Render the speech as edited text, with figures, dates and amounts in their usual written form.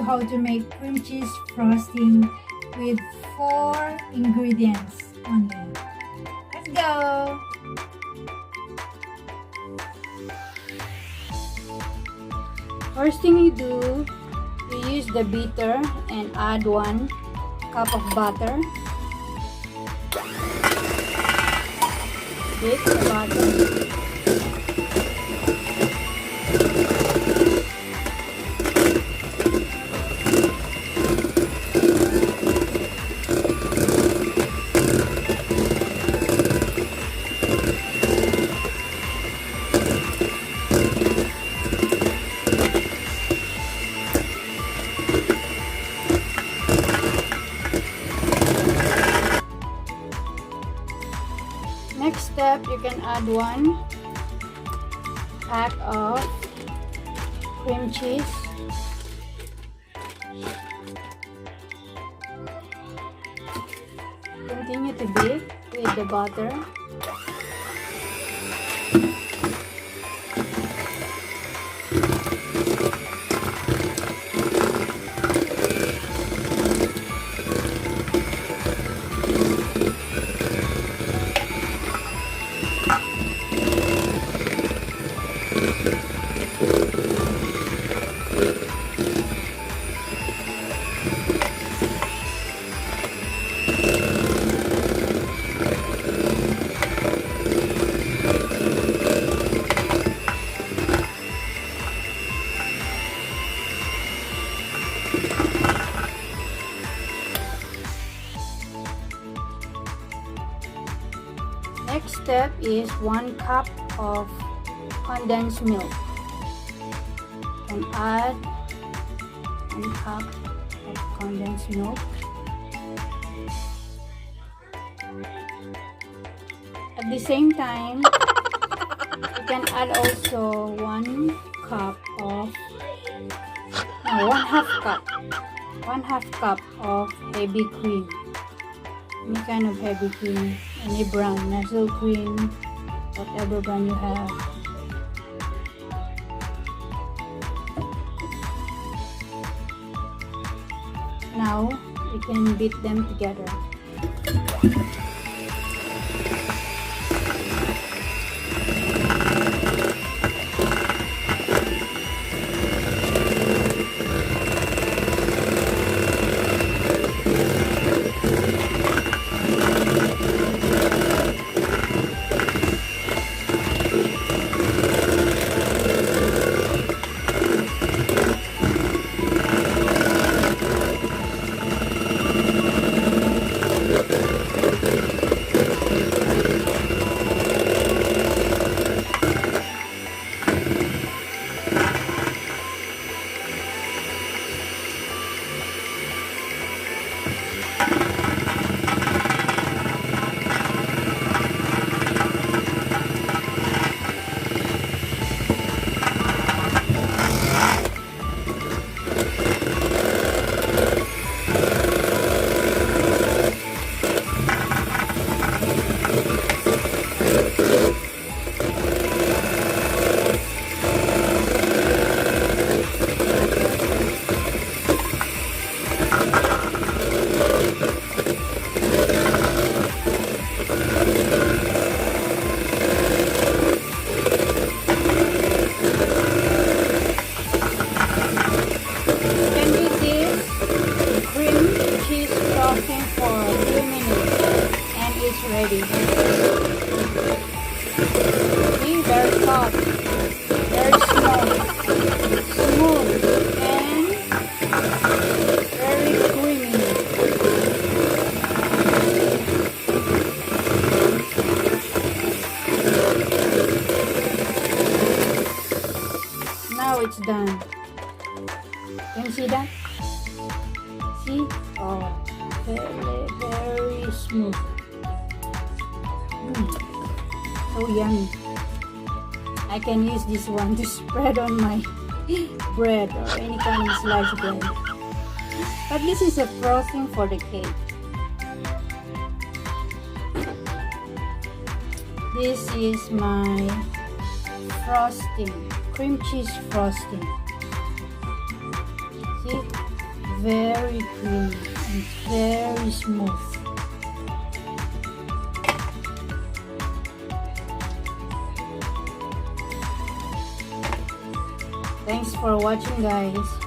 how to make cream cheese frosting with 4 ingredients only. Let's go! First thing you do, you use the beater and add 1 cup of butter. Beat the butter. Next step, you can add 1 pack of cream cheese. Continue to beat with the butter. Next step is 1 cup of condensed milk. And add 1 cup of condensed milk. At the same time, you can add also 1 cup of, no, 1/2 cup of heavy cream. Any kind of heavy cream, any brand, Nestle cream, whatever brand you have. Now you can beat them together. Ready. See, very soft, very smooth, and very creamy. Now it's done. Can you see that? See? Oh, very smooth. So yummy. I can use this one to spread on my bread or any kind of sliced bread. But this is a frosting for the cake. This is my frosting, cream cheese frosting. See, very creamy and very smooth. Thanks for watching, guys.